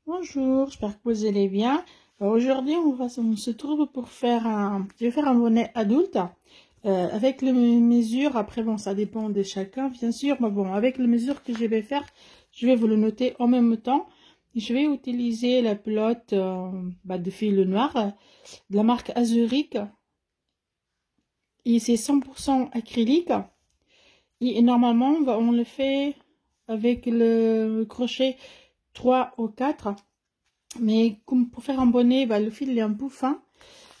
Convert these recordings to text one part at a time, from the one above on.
Bonjour, j'espère que vous allez bien. Aujourd'hui, on se trouve pour je vais faire un bonnet adulte avec les mesures. Après, bon, ça dépend de chacun, bien sûr, mais bon, avec les mesures que je vais faire, je vais vous le noter en même temps. Je vais utiliser la pelote de fil noir de la marque Azuric et c'est 100% acrylique. Et normalement, on le fait avec le crochet 3 ou 4. Mais comme pour faire un bonnet, le fil est un peu fin.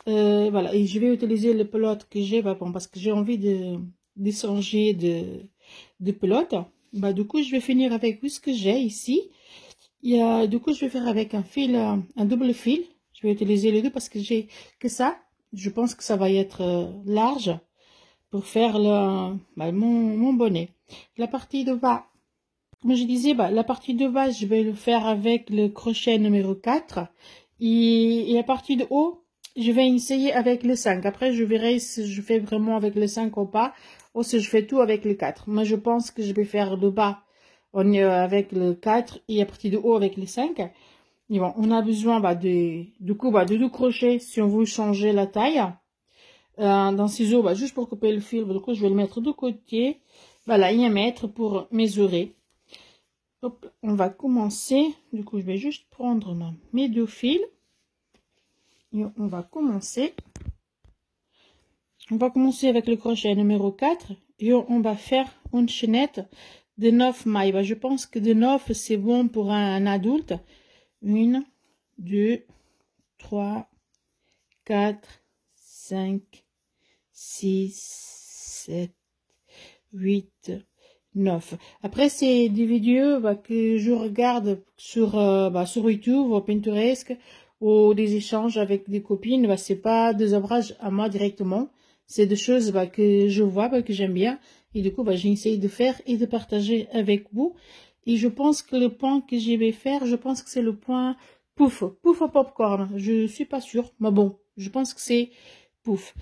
Voilà, et je vais utiliser le pelote que j'ai, bon, parce que j'ai envie de changer de pelote. Du coup, je vais finir avec ce que j'ai ici. Du coup, je vais faire avec un fil, un double fil. Je vais utiliser les deux parce que j'ai que ça. Je pense que ça va être large pour faire mon bonnet. La partie de bas, comme je disais, la partie de bas, je vais le faire avec le crochet numéro 4. Et la partie de haut, je vais essayer avec le 5. Après, je verrai si je fais vraiment avec le 5 ou pas, ou si je fais tout avec le 4. Moi, je pense que je vais faire le bas avec le 4 et la partie de haut avec le 5. Et bon, on a besoin de deux crochets si on veut changer la taille. D'un ciseau, juste pour couper le fil. Du coup, je vais le mettre de côté. Voilà, et un mètre pour mesurer. Hop, on va commencer. Du coup, je vais juste prendre mes deux fils. Et on va commencer. On va commencer avec le crochet numéro 4. Et on va faire une chaînette de 9 mailles. Je pense que de 9, c'est bon pour un adulte. 1, 2, 3, 4, 5, 6, 7, 8, 9. Après, c'est des vidéos que je regarde sur YouTube ou Pinterest ou des échanges avec des copines. C'est pas des ouvrages à moi directement. C'est des choses que je vois, que j'aime bien. Et du coup, j'essaie de faire et de partager avec vous. Et je pense que le point que je vais faire, je pense que c'est le point pouf au popcorn. Je suis pas sûre, mais bon, je pense que c'est pouf.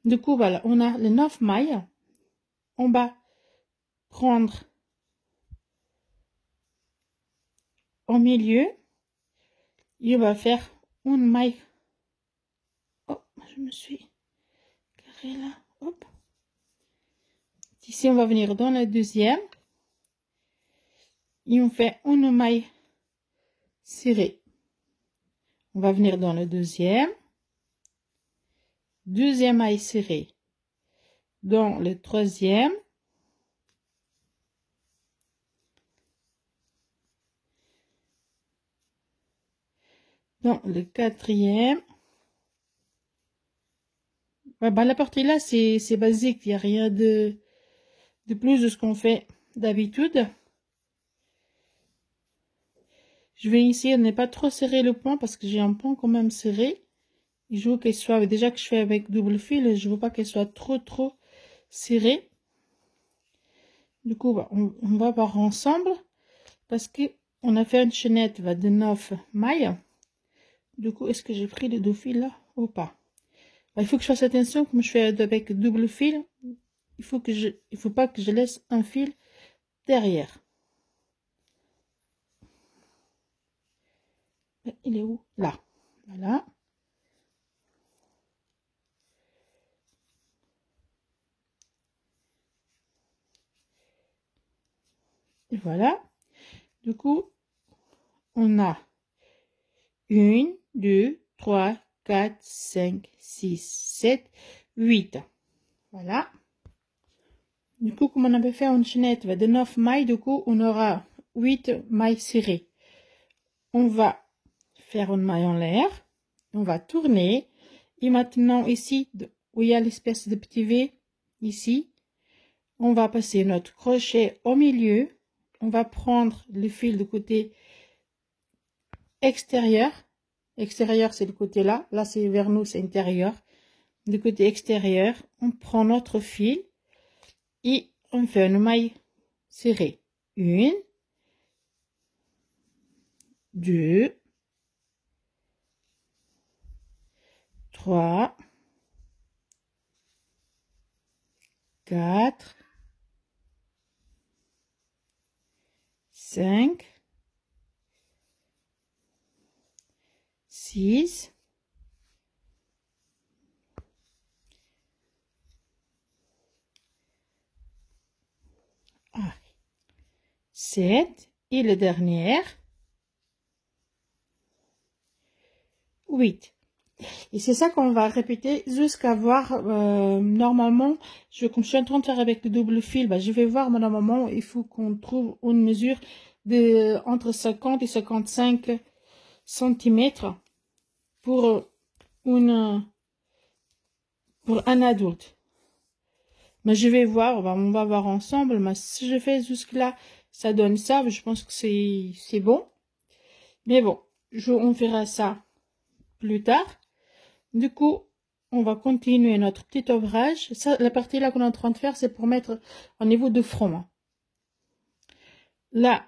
Du coup, voilà, on a les 9 mailles. On va prendre au milieu et on va faire une maille. Oh, je me suis carré là. Hop. Ici, on va venir dans la deuxième et on fait une maille serrée. On va venir dans le deuxième maille serrée, dans le troisième, dans le quatrième. La partie là, c'est basique, il n'y a rien de plus de ce qu'on fait d'habitude. Je vais essayer de ne pas trop serrer le point parce que j'ai un point quand même serré. Et je veux qu'elle soit, déjà que je fais avec double fil, je veux pas qu'elle soit trop serrée. Du coup, on va voir ensemble parce que on a fait une chaînette de 9 mailles. Du coup, est-ce que j'ai pris les deux fils là ou pas? Il faut que je fasse attention comme je fais avec double fil. Il faut pas que je laisse un fil derrière. Il est où? Là. Voilà. Et voilà. Du coup, on a 1, 2, 3, 4, 5, 6, 7, 8. Voilà. Du coup, comme on avait fait une chaînette de 9 mailles, du coup, on aura 8 mailles serrées. On va faire une maille en l'air. On va tourner. Et maintenant, ici, où il y a l'espèce de petit V, ici, on va passer notre crochet au milieu. On va prendre le fil du côté extérieur. Extérieur, c'est le côté là. Là, c'est vers nous, c'est intérieur. Du côté extérieur, on prend notre fil et on fait une maille serrée. 1, 2, 3, 4, 5, 6, 7 et le dernier 8. Et c'est ça qu'on va répéter jusqu'à voir, normalement, comme je suis en train de faire avec le double fil, je vais voir normalement, il faut qu'on trouve une mesure de entre 50 et 55 cm pour un adulte. Mais je vais voir, on va voir ensemble, mais si je fais jusque là, ça donne ça, je pense que c'est bon. Mais bon, on verra ça plus tard. Du coup, on va continuer notre petit ouvrage. Ça, la partie là qu'on est en train de faire, c'est pour mettre au niveau de front. Là,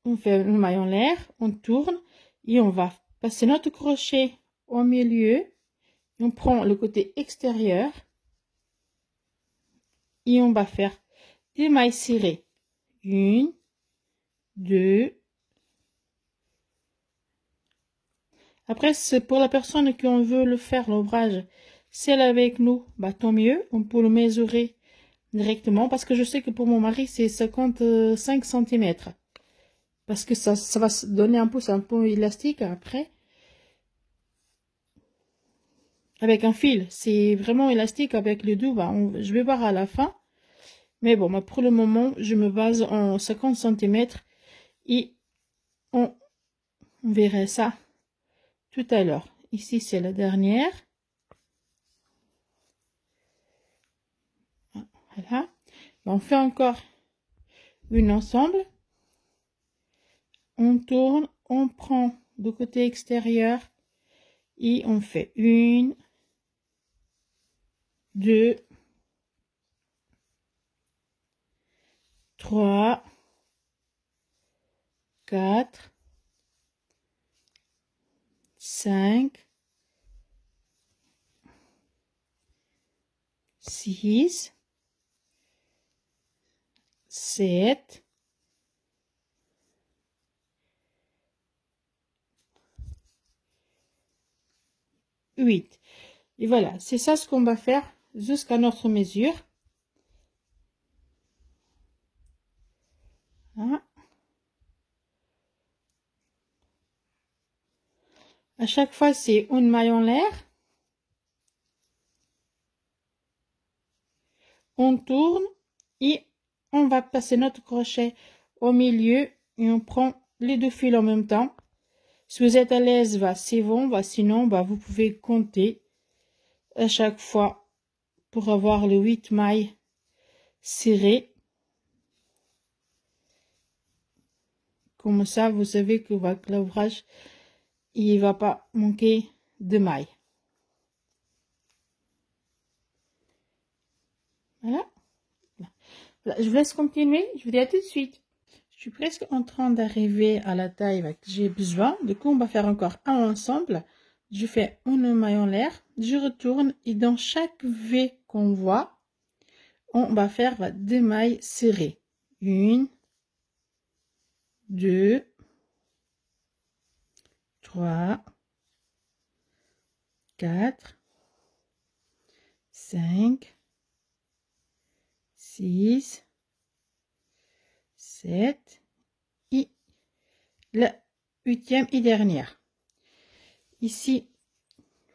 on fait le maille en l'air, on tourne et on va passer notre crochet au milieu. On prend le côté extérieur et on va faire des mailles serrées. 1, 2. Après, c'est pour la personne qui en veut le faire, l'ouvrage, celle avec nous, tant mieux, on peut le mesurer directement, parce que je sais que pour mon mari, c'est 55 cm. Parce que ça va se donner un peu, c'est un peu élastique après. Avec un fil, c'est vraiment élastique avec le dos, je vais voir à la fin. Mais bon, pour le moment, je me base en 50 cm et on verra ça tout à l'heure. Ici, c'est la dernière. Voilà. On fait encore une ensemble. On tourne, on prend le côté extérieur et on fait 1, 2, 3, 4, 5, 6, 7, 8. Et voilà, c'est ça ce qu'on va faire jusqu'à notre mesure. Voilà. À chaque fois, c'est une maille en l'air. On tourne et on va passer notre crochet au milieu et on prend les deux fils en même temps. Si vous êtes à l'aise, c'est bon. Sinon, vous pouvez compter à chaque fois pour avoir les 8 mailles serrées. Comme ça, vous savez que l'ouvrage, il va pas manquer de mailles. Voilà. Je vous laisse continuer. Je vous dis à tout de suite. Je suis presque en train d'arriver à la taille que j'ai besoin. Du coup, on va faire encore un ensemble. Je fais une maille en l'air. Je retourne et dans chaque V qu'on voit, on va faire des mailles serrées. 1, 2, 3, 4, 5, 6, 7 et la 8e et dernière. Ici,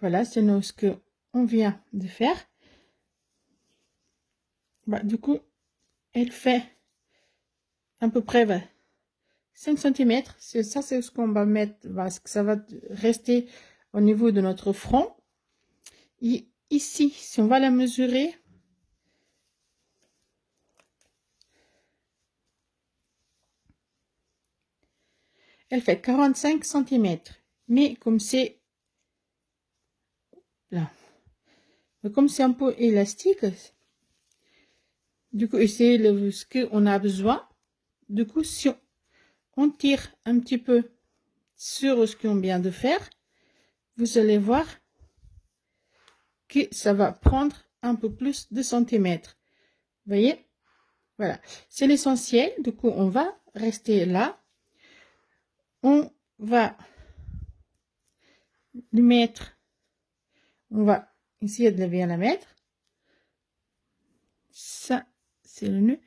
voilà, c'est ce que on vient de faire. Du coup, elle fait à peu près 5 cm. C'est ça, c'est ce qu'on va mettre, parce que ça va rester au niveau de notre front. Et ici, si on va la mesurer, elle fait 45 cm. Mais comme c'est là, comme c'est un peu élastique, du coup, c'est ce qu'on a besoin. Du coup, si on tire un petit peu sur ce qu'on vient de faire, vous allez voir que ça va prendre un peu plus de centimètres. Vous voyez? Voilà, c'est l'essentiel. Du coup, on va rester là. On va le mettre. On va essayer de bien la mettre. Ça, c'est le nœud.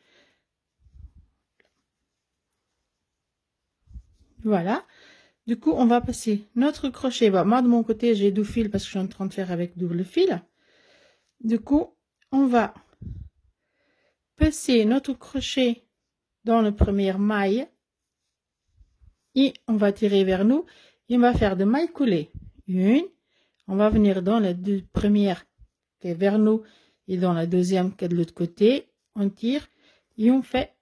Voilà. Du coup, on va passer notre crochet. Bah, moi, de mon côté, j'ai 2 fils parce que je suis en train de faire avec double fil. Du coup, on va passer notre crochet dans la première maille. Et on va tirer vers nous. Et on va faire de mailles coulées. Une. On va venir dans la première qui est vers nous. Et dans la deuxième qui est de l'autre côté. On tire. Et on fait...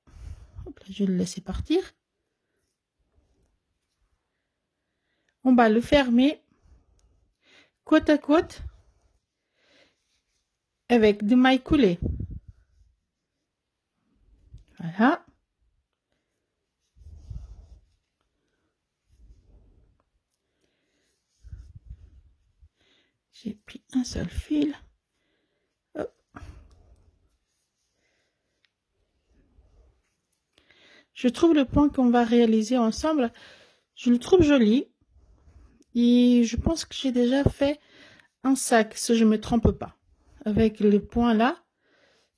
Hop là, je vais le laisser partir. On va le fermer côte à côte avec des mailles coulées. Voilà. J'ai pris un seul fil. Hop. Je trouve le point qu'on va réaliser ensemble, je le trouve joli. Et je pense que j'ai déjà fait un sac, si je ne me trompe pas, avec le point là.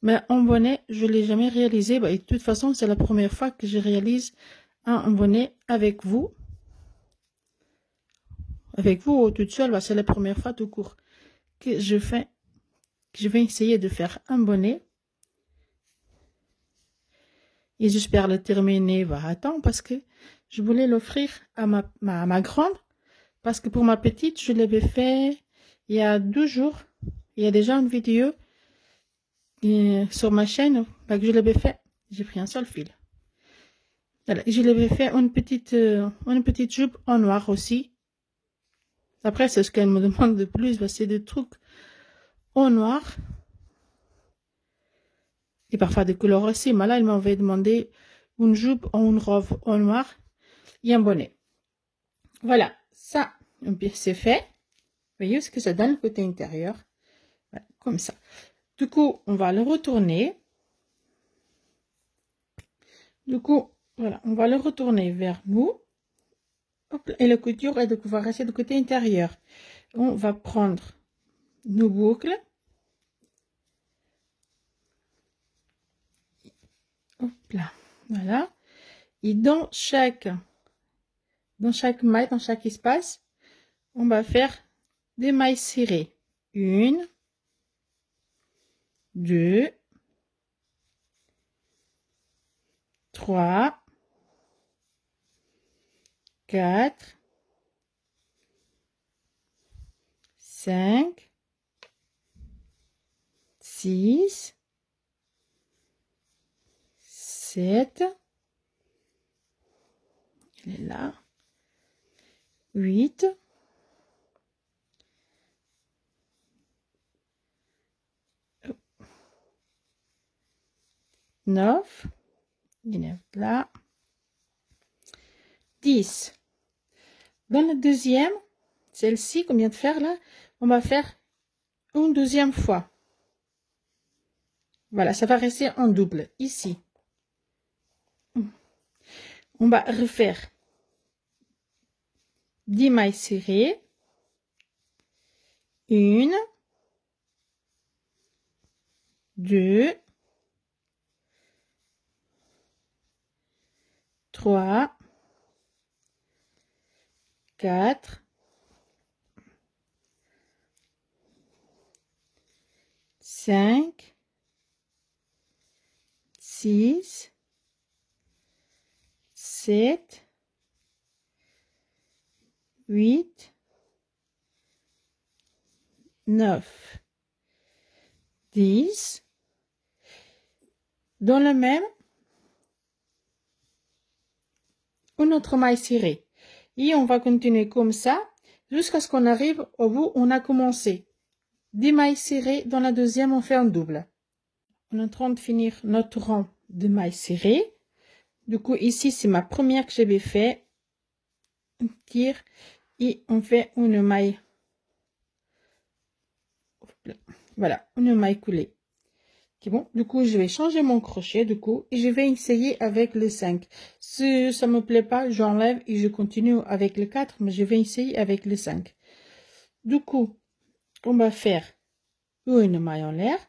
Mais en bonnet, je ne l'ai jamais réalisé. Bah, et de toute façon, c'est la première fois que je réalise un bonnet avec vous. Avec vous ou toute seule, bah, c'est la première fois tout court que je vais essayer de faire un bonnet. Et j'espère le terminer à temps parce que je voulais l'offrir à ma grande. Parce que pour ma petite, je l'avais fait il y a 2 jours. Il y a déjà une vidéo sur ma chaîne que je l'avais fait. J'ai pris un seul fil. Voilà, je l'avais fait une petite jupe en noir aussi. Après, c'est ce qu'elle me demande de plus. C'est des trucs en noir. Et parfois des couleurs aussi. Mais là, elle m'avait demandé une jupe ou une robe en noir et un bonnet. Voilà, ça, c'est fait. Vous voyez ce que ça donne le côté intérieur. Voilà, comme ça. Du coup, on va le retourner. Du coup, voilà, on va le retourner vers nous. Hop, et la couture elle va rester du côté intérieur. On va prendre nos boucles. Hop là, voilà. Et dans chaque maille, dans chaque espace, on va faire des mailles serrées. 1, 2, 3, 4, 5, 6, 7, elle est là, 8, 9, il est là, 10. Dans la deuxième, celle-ci qu'on vient de faire là, on va faire une deuxième fois. Voilà, ça va rester en double ici. On va refaire 10 mailles serrées. 1, 2, 3, 4, 5, 6, 7, 8, 9, 10. Dans le même, une autre maille serrée. Et on va continuer comme ça jusqu'à ce qu'on arrive au bout où on a commencé. 10 mailles serrées, dans la deuxième, on fait un double. On est en train de finir notre rang de mailles serrées. Du coup, ici, c'est ma première que j'avais fait. On tire et on fait une maille. Voilà, une maille coulée. C'est bon. Du coup, je vais changer mon crochet, du coup, et je vais essayer avec le 5. Si ça me plaît pas, j'enlève et je continue avec le 4, mais je vais essayer avec le 5. Du coup, on va faire une maille en l'air.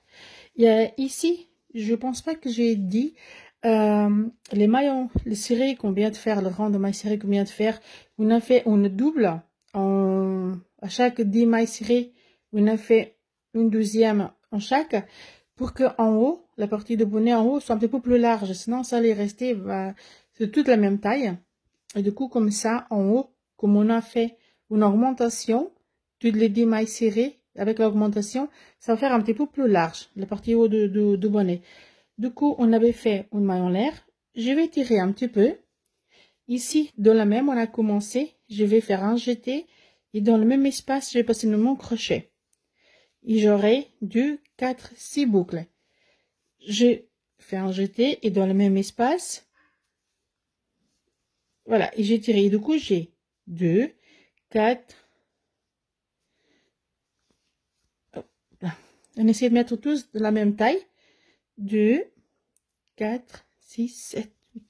Il y a ici, je pense pas que j'ai dit les maillons, les serrés qu'on vient de faire, le rang de mailles serrées qu'on vient de faire. On a fait une double à chaque 10 mailles serrées. On a fait une douzième en chaque pour que en haut, la partie de bonnet en haut soit un petit peu plus large. Sinon, ça allait rester c'est toute la même taille. Et du coup, comme ça, en haut, comme on a fait une augmentation, toutes les 10 mailles serrées, avec l'augmentation, ça va faire un petit peu plus large, la partie haut du bonnet. Du coup, on avait fait une maille en l'air. Je vais tirer un petit peu. Ici, dans la même, on a commencé. Je vais faire un jeté. Et dans le même espace, je vais passer mon crochet. Et j'aurai 2, 4, 6 boucles. Je fais un jeté et dans le même espace, voilà, et j'ai tiré. Du coup, j'ai 2, 4. On essaie de mettre tous de la même taille. 2, 4, 6, 7, 8.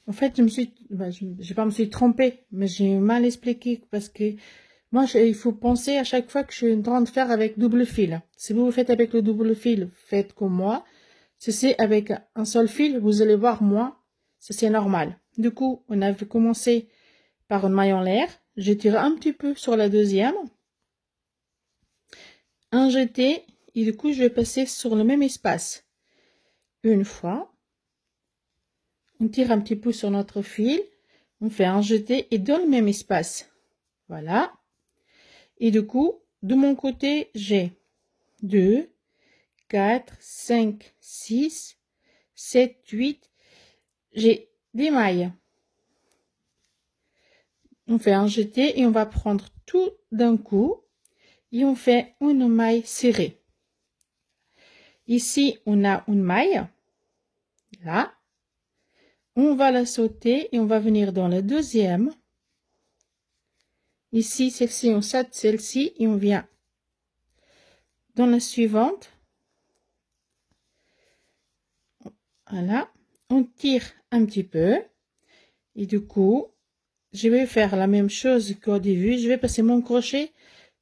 En fait, je me suis trompée, mais j'ai mal expliqué parce que moi, il faut penser à chaque fois que je suis en train de faire avec double fil. Si vous faites avec le double fil, faites comme moi. Si c'est avec un seul fil, vous allez voir moi, c'est normal. Du coup, on avait commencé par une maille en l'air. J'ai tiré un petit peu sur la deuxième. Un jeté, et du coup, je vais passer sur le même espace. Une fois. On tire un petit peu sur notre fil. On fait un jeté et dans le même espace. Voilà. Et du coup, de mon côté, j'ai 2, 4, 5, 6, 7, 8. J'ai des mailles. On fait un jeté et on va prendre tout d'un coup. Et on fait une maille serrée. Ici, on a une maille. Là. On va la sauter et on va venir dans la deuxième. Ici, celle-ci, on saute celle-ci et on vient dans la suivante. Voilà. On tire un petit peu. Et du coup, je vais faire la même chose qu'au début. Je vais passer mon crochet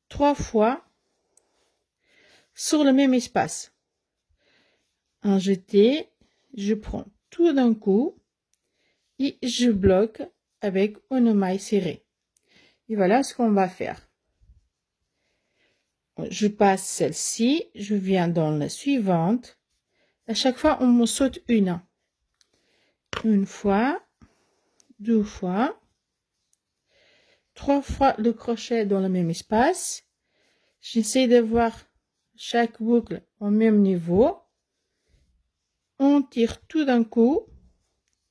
3 fois sur le même espace. Un jeté, je prends tout d'un coup et je bloque avec une maille serrée. Et voilà ce qu'on va faire. Je passe celle-ci, je viens dans la suivante. À chaque fois, on me saute une. Une fois, 2 fois, 3 fois le crochet dans le même espace. J'essaie d'avoir chaque boucle au même niveau. On tire tout d'un coup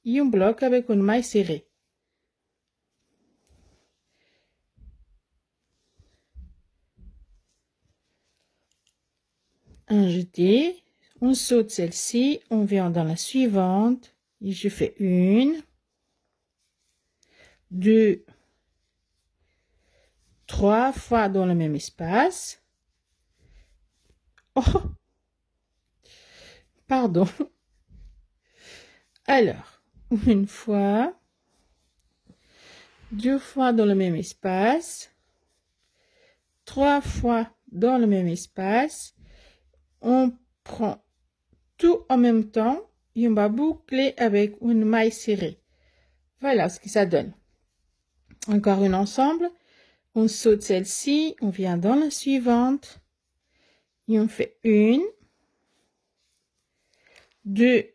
et on bloque avec une maille serrée. Un jeté, on saute celle-ci, on vient dans la suivante et je fais 1, 2, 3 fois dans le même espace. Oh, pardon. Alors, une fois, 2 fois dans le même espace, 3 fois dans le même espace. On prend tout en même temps et on va boucler avec une maille serrée. Voilà ce que ça donne. Encore une ensemble. On saute celle-ci, on vient dans la suivante et on fait 1, 2,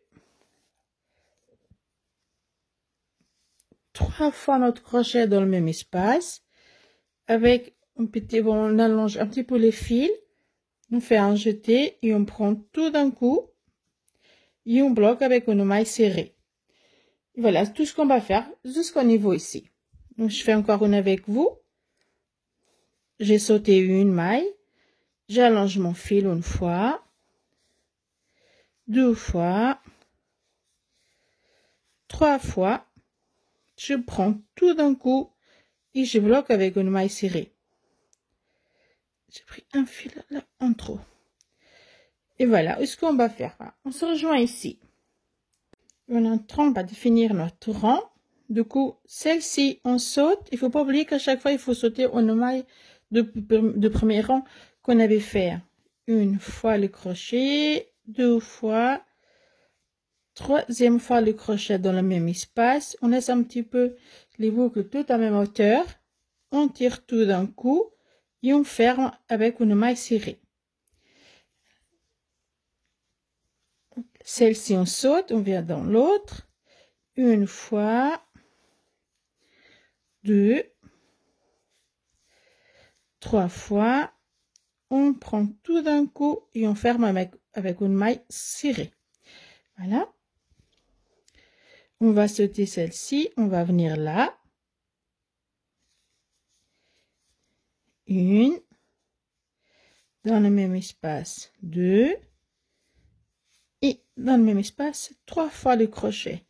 3 fois notre crochet dans le même espace. Avec un petit, bon, on allonge un petit peu les fils. On fait un jeté et on prend tout d'un coup et on bloque avec une maille serrée. Et voilà tout ce qu'on va faire jusqu'au niveau ici. Donc, je fais encore une avec vous. J'ai sauté une maille. J'allonge mon fil une fois, 2 fois, 3 fois. Je prends tout d'un coup et je bloque avec une maille serrée. J'ai pris un fil là en trop. Et voilà, ce qu'on va faire. On se rejoint ici. On est en train de définir notre rang. Du coup, celle-ci, on saute. Il faut pas oublier qu'à chaque fois, il faut sauter une maille de premier rang qu'on avait fait. Une fois le crochet, deux fois, troisième fois le crochet dans le même espace. On laisse un petit peu les boucles toutes à même hauteur. On tire tout d'un coup et on ferme avec une maille serrée. Celle-ci, on saute, on vient dans l'autre. Une fois, deux, trois fois. On prend tout d'un coup et on ferme avec une maille serrée. Voilà. On va sauter celle-ci, on va venir là. Une. Dans le même espace, deux. Et dans le même espace, trois fois le crochet.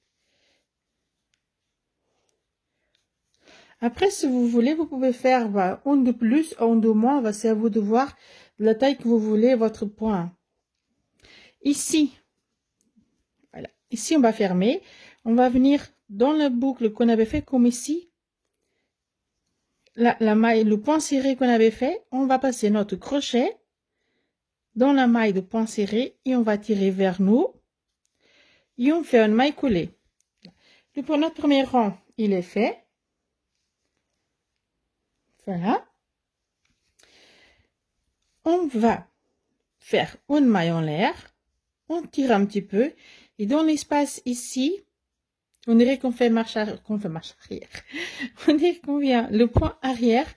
Après, si vous voulez, vous pouvez faire une de plus ou une de moins. C'est à vous de voir la taille que vous voulez, votre point. Ici, voilà. Ici, on va fermer. On va venir dans la boucle qu'on avait fait comme ici. La maille, le point serré qu'on avait fait, on va passer notre crochet dans la maille de point serré et on va tirer vers nous. Et on fait une maille coulée. Donc pour notre premier rang, il est fait. Voilà. On va faire une maille en l'air. On tire un petit peu. Et dans l'espace ici, on dirait qu'on fait marche arrière. On dirait qu'on vient le point arrière.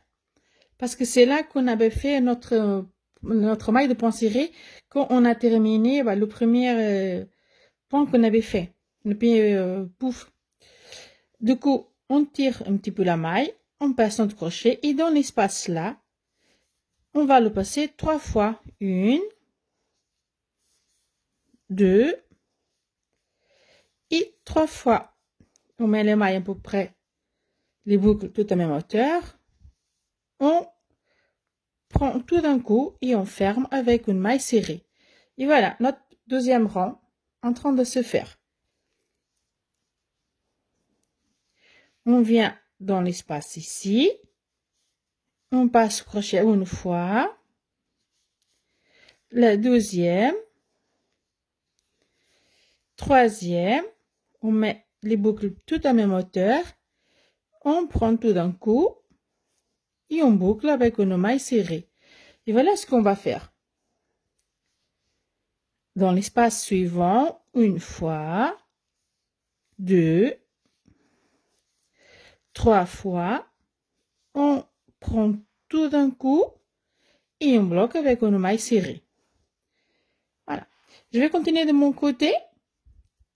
Parce que c'est là qu'on avait fait notre maille de point serré quand on a terminé le premier point qu'on avait fait. Le premier pouf. Du coup, on tire un petit peu la maille. On passe notre crochet et dans l'espace là, on va le passer trois fois. Une, deux et trois fois. On met les mailles à peu près, les boucles toutes à même hauteur. On prend tout d'un coup et on ferme avec une maille serrée. Et voilà, notre deuxième rang en train de se faire. On vient dans l'espace ici. On passe crochet une fois. La deuxième. Troisième. On met les boucles tout à même hauteur. On prend tout d'un coup. Et on boucle avec une maille serrée. Et voilà ce qu'on va faire. Dans l'espace suivant, une fois. Deux. Trois fois. On prend tout d'un coup et on bloque avec une maille serrée. Voilà. Je vais continuer de mon côté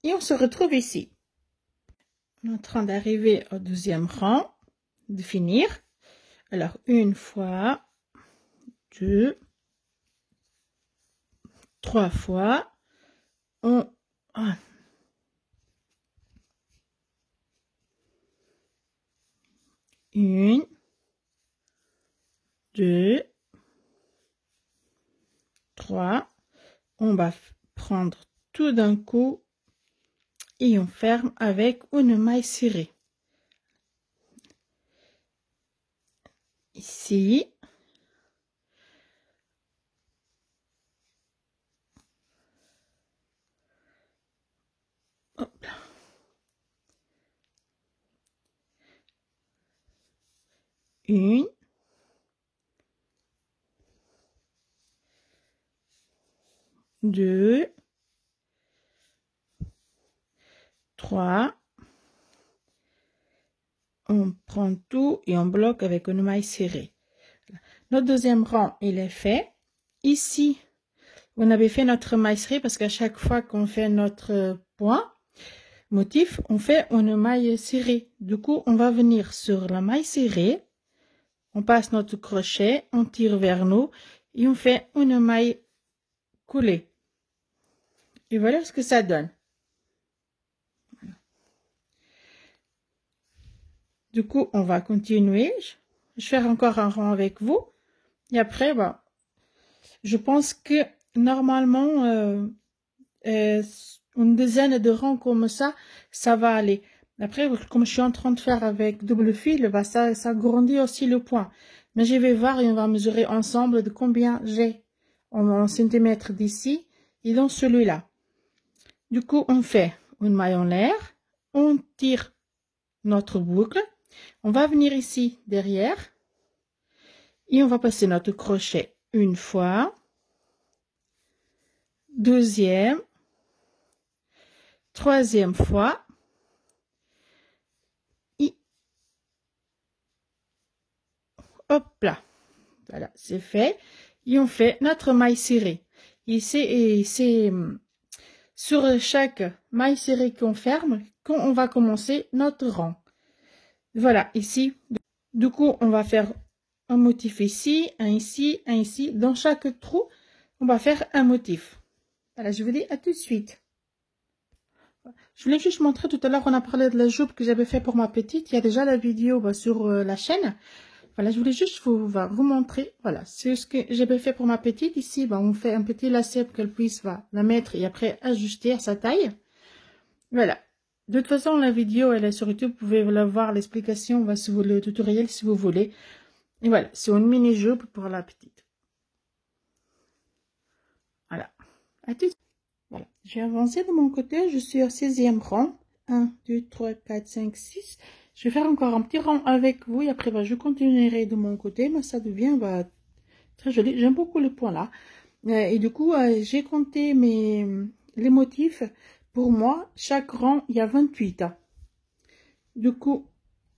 et on se retrouve ici. On est en train d'arriver au deuxième rang, de finir. Alors, une fois, deux, trois fois, on... Une, deux, trois. On va prendre tout d'un coup et on ferme avec une maille serrée. Ici. Hop là. Une. Deux. Trois. On prend tout et on bloque avec une maille serrée. Notre deuxième rang, il est fait. Ici, on avait fait notre maille serrée parce qu'à chaque fois qu'on fait notre point, motif, on fait une maille serrée. Du coup, on va venir sur la maille serrée. On passe notre crochet, on tire vers nous et on fait une maille coulée. Et voilà ce que ça donne. Du coup, on va continuer. Je vais faire encore un rang avec vous. Et après, je pense que normalement, une dizaine de rangs comme ça va aller. Après, comme je suis en train de faire avec double fil, bah ça grandit aussi le point. Mais je vais voir et on va mesurer ensemble de combien j'ai en centimètres d'ici et dans celui-là. Du coup, on fait une maille en l'air, on tire notre boucle, on va venir ici derrière et on va passer notre crochet une fois, deuxième, troisième fois. Hop là, voilà, c'est fait. Et on fait notre maille serrée. Et c'est sur chaque maille serrée qu'on ferme qu'on va commencer notre rang. Voilà, ici. Du coup, on va faire un motif ici, un ici, un ici. Dans chaque trou, on va faire un motif. Voilà, je vous dis à tout de suite. Je voulais juste montrer, tout à l'heure, on a parlé de la jupe que j'avais fait pour ma petite. Il y a déjà la vidéo sur la chaîne. Voilà, je voulais juste vous montrer. Voilà, c'est ce que j'avais fait pour ma petite. Ici, on fait un petit lacet pour qu'elle puisse la mettre et après ajuster à sa taille. Voilà. De toute façon, la vidéo, elle est sur YouTube. Vous pouvez la voir, l'explication, sur le tutoriel si vous voulez. Et voilà, c'est une mini-jupe pour la petite. Voilà. À tout. Voilà. J'ai avancé de mon côté. Je suis au 16e rang. 1, 2, 3, 4, 5, 6. Je vais faire encore un petit rang avec vous et après je continuerai de mon côté, mais ça devient très joli. J'aime beaucoup le point là. Et du coup, j'ai compté les motifs. Pour moi, chaque rang, il y a 28. Du coup,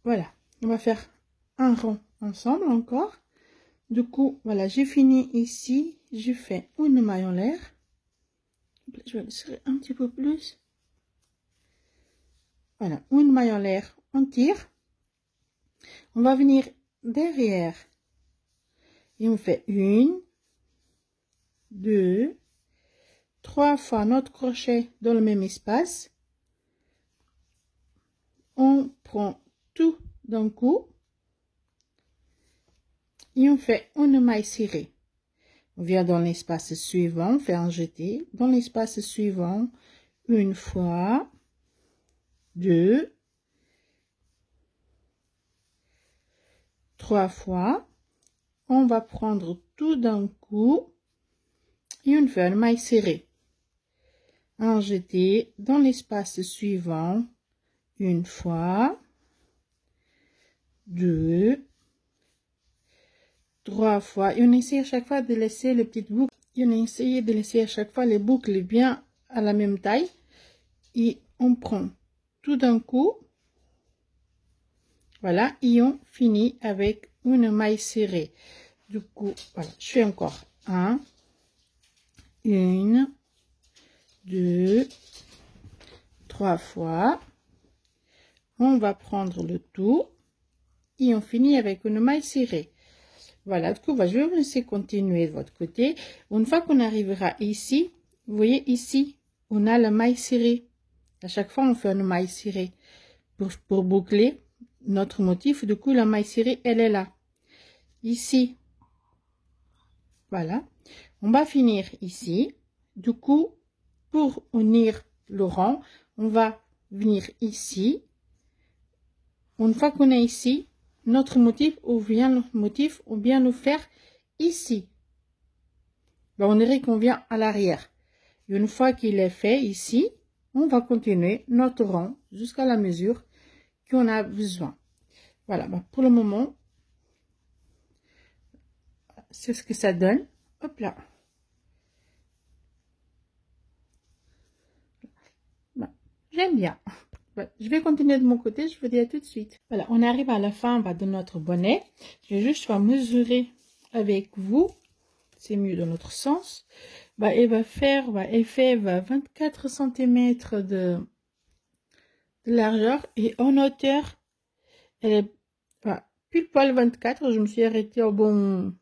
voilà, on va faire un rang ensemble encore. Du coup, voilà, j'ai fini ici. Je fais une maille en l'air. Je vais le serrer un petit peu plus. Voilà, une maille en l'air, on tire. On va venir derrière et on fait 1, 2, 3 fois notre crochet dans le même espace. On prend tout d'un coup et on fait une maille serrée. On vient dans l'espace suivant, on fait un jeté. Dans l'espace suivant, une fois, 2, 3 fois. On va prendre tout d'un coup et on fait une maille serrée. Un jeté dans l'espace suivant, une fois, 2, 3 fois. Et on essaie à chaque fois de laisser les petites boucles. Et on essaie de laisser à chaque fois les boucles bien à la même taille. Et on prend tout d'un coup. Voilà, et on finit avec une maille serrée. Du coup, voilà, je fais encore 1, 2, 3 fois. On va prendre le tout et on finit avec une maille serrée. Voilà, du coup, je vais vous laisser continuer de votre côté. Une fois qu'on arrivera ici, vous voyez ici, on a la maille serrée. À chaque fois, on fait une maille serrée pour boucler notre motif. Du coup, la maille serrée, elle est là. Ici, voilà. On va finir ici. Du coup, pour unir le rang, on va venir ici. Une fois qu'on est ici, notre motif ou bien nous faire ici. On dirait qu'on vient à l'arrière. Une fois qu'il est fait ici, on va continuer notre rang jusqu'à la mesure qu'on a besoin. Voilà, pour le moment, c'est ce que ça donne. Hop là. J'aime bien. Je vais continuer de mon côté, je vous dis à tout de suite. Voilà, on arrive à la fin de notre bonnet. Je vais juste mesurer avec vous. C'est mieux dans notre sens. Elle fait 24 cm de largeur et en hauteur, elle est pile poil 24. Je me suis arrêtée au bon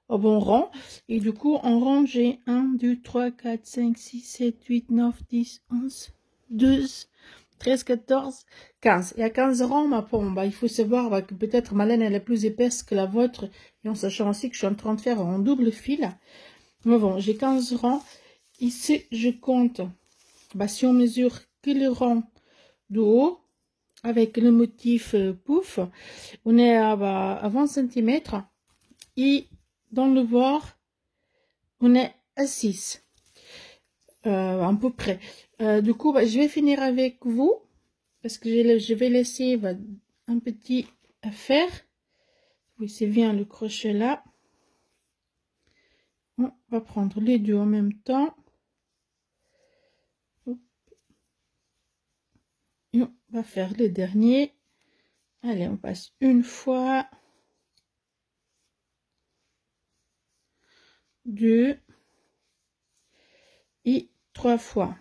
rang. Et du coup, en rang, j'ai 1, 2, 3, 4, 5, 6, 7, 8, 9, 10, 11, 12, 13, 14, 15. Il y a 15 rangs, il faut savoir que peut-être ma laine elle est plus épaisse que la vôtre. Et en sachant aussi que je suis en train de faire en double fil. Mais bon, j'ai 15 rangs. Ici, je compte. Si on mesure que le rang du haut, avec le motif pouf. On est à 20 cm et dans le bord, on est à 6, à peu près. Du coup, je vais finir avec vous parce que je vais laisser un petit à faire. Oui, c'est bien le crochet là. On va prendre les deux en même temps. Et on va faire le dernier. Allez, on passe une fois, deux et trois fois.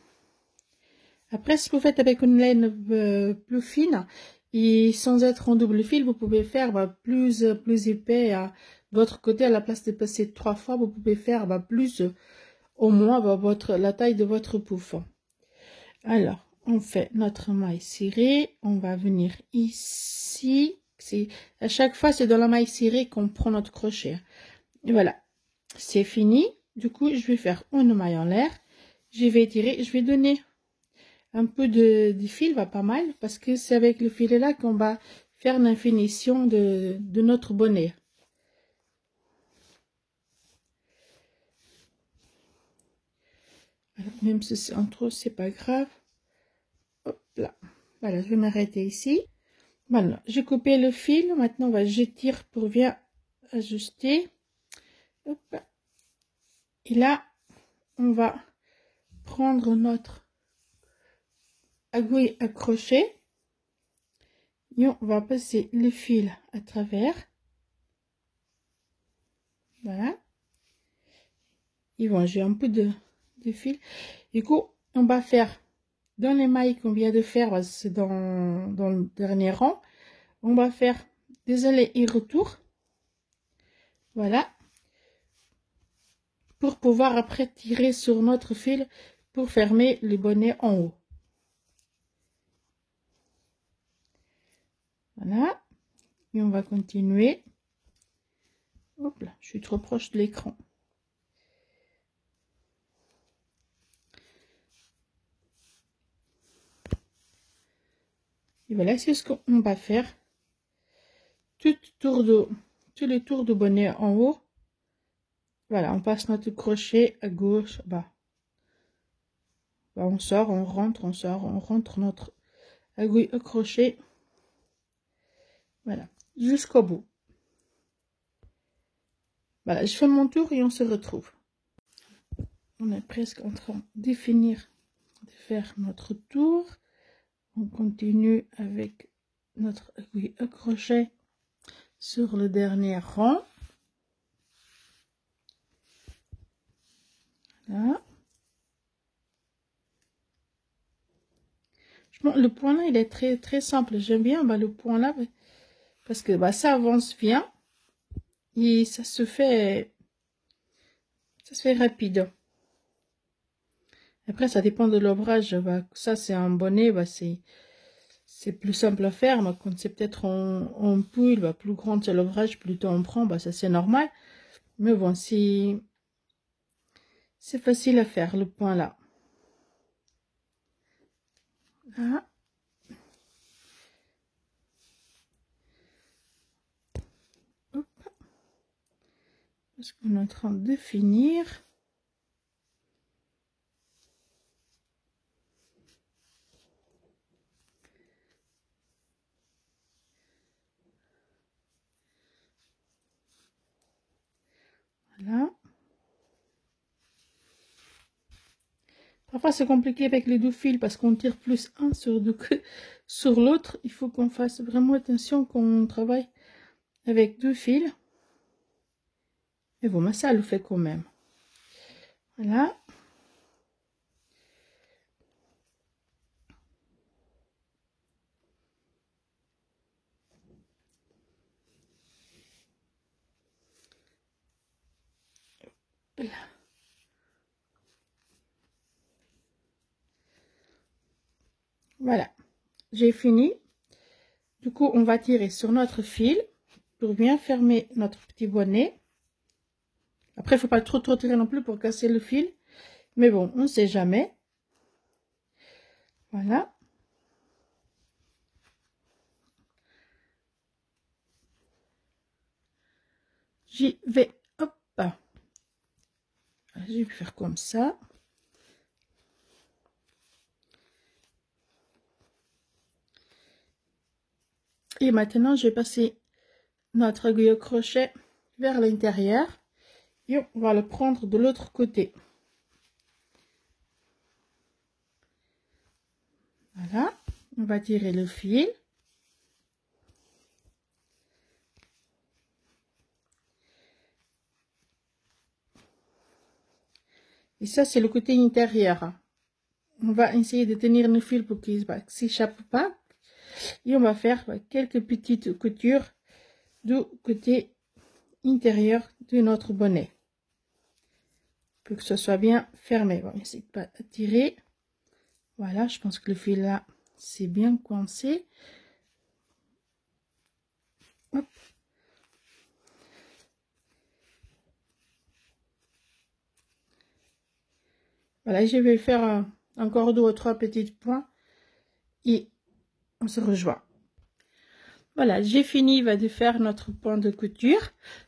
Après, si vous faites avec une laine plus fine et sans être en double fil, vous pouvez faire plus épais à votre côté. À la place de passer trois fois, vous pouvez faire plus, au moins la taille de votre pouf. Alors, on fait notre maille serrée. On va venir ici. À chaque fois, c'est dans la maille serrée qu'on prend notre crochet. Et voilà, c'est fini. Du coup, je vais faire une maille en l'air. Je vais tirer. Je vais donner un peu de fil, pas mal, parce que c'est avec le filet là qu'on va faire la finition de notre bonnet. Alors, même si c'est en trop, c'est pas grave. Hop là. Voilà, je vais m'arrêter ici. Voilà, j'ai coupé le fil. Maintenant, je tire pour bien ajuster. Hop. Et là, on va prendre notre aiguille à crochet. Et on va passer le fil à travers. Voilà. Et bon, j'ai un peu de fil. Du coup, on va faire dans les mailles qu'on vient de faire, c'est dans le dernier rang, on va faire des allers et retours. Voilà. Pour pouvoir après tirer sur notre fil pour fermer le bonnet en haut. Voilà. Et on va continuer. Hop là, je suis trop proche de l'écran. Et voilà, c'est ce qu'on va faire. Tous les tours de bonnet en haut. Voilà, on passe notre crochet à gauche, bas. On sort, on rentre, on sort, on rentre notre aiguille au crochet. Voilà, jusqu'au bout. Voilà, je fais mon tour et on se retrouve. On est presque en train de finir de faire notre tour. On continue avec notre aiguille au crochet sur le dernier rang. Voilà. Le point là, il est très simple. J'aime bien le point là parce que ça avance bien et ça se fait rapide. Après, ça dépend de l'ouvrage. Ça, c'est un bonnet, c'est plus simple à faire. Mais quand c'est peut-être en pull, plus grand c'est l'ouvrage, plus tôt on prend, ça c'est normal. Mais bon, c'est facile à faire, le point là. Là. Hop. Parce qu'on est en train de finir. Voilà. Parfois c'est compliqué avec les deux fils parce qu'on tire plus un sur deux que sur l'autre. Il faut qu'on fasse vraiment attention qu'on travaille avec deux fils. Mais bon, ça le fait quand même. Voilà. Là. Voilà, j'ai fini. Du coup, on va tirer sur notre fil pour bien fermer notre petit bonnet. Après, il ne faut pas trop tirer non plus pour casser le fil. Mais bon, on ne sait jamais. Voilà. j'y vais, hop, je vais faire comme ça. Et maintenant, je vais passer notre aiguille au crochet vers l'intérieur et on va le prendre de l'autre côté. Voilà, on va tirer le fil. Et ça, c'est le côté intérieur. On va essayer de tenir le fil pour qu'il ne s'échappe pas. Et on va faire quelques petites coutures du côté intérieur de notre bonnet. Pour que ce soit bien fermé. On va essayer de pas tirer. Voilà, je pense que le fil là, c'est bien coincé. Hop. Voilà, je vais faire encore 2 ou 3 petits points et on se rejoint. Voilà, j'ai fini de faire notre point de couture.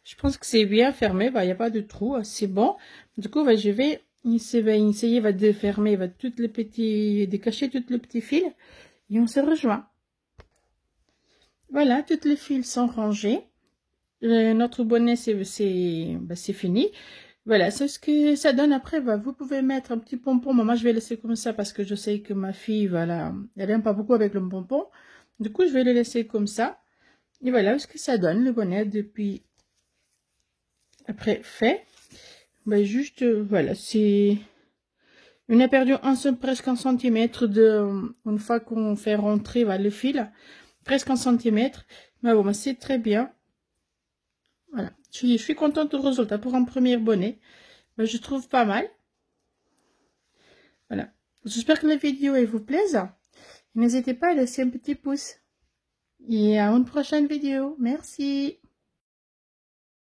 Je pense que c'est bien fermé, il n'y a pas de trou, c'est bon. Du coup, je vais essayer de fermer toutes les petits, de cacher tout le petit fil et on se rejoint. Voilà, toutes les fils sont rangés. Notre bonnet, c'est fini. Voilà, c'est ce que ça donne après. Vous pouvez mettre un petit pompon. Moi, je vais laisser comme ça parce que je sais que ma fille, voilà, elle n'aime pas beaucoup avec le pompon. Du coup, je vais le laisser comme ça. Et voilà ce que ça donne, le bonnet depuis après fait. Juste, voilà, c'est... On a perdu presque 1 centimètre une fois qu'on fait rentrer le fil. Presque 1 centimètre. Mais bon, c'est très bien. Voilà, je suis contente du résultat pour un premier bonnet. Je trouve pas mal. Voilà. J'espère que la vidéo vous plaise. N'hésitez pas à laisser un petit pouce. Et à une prochaine vidéo. Merci.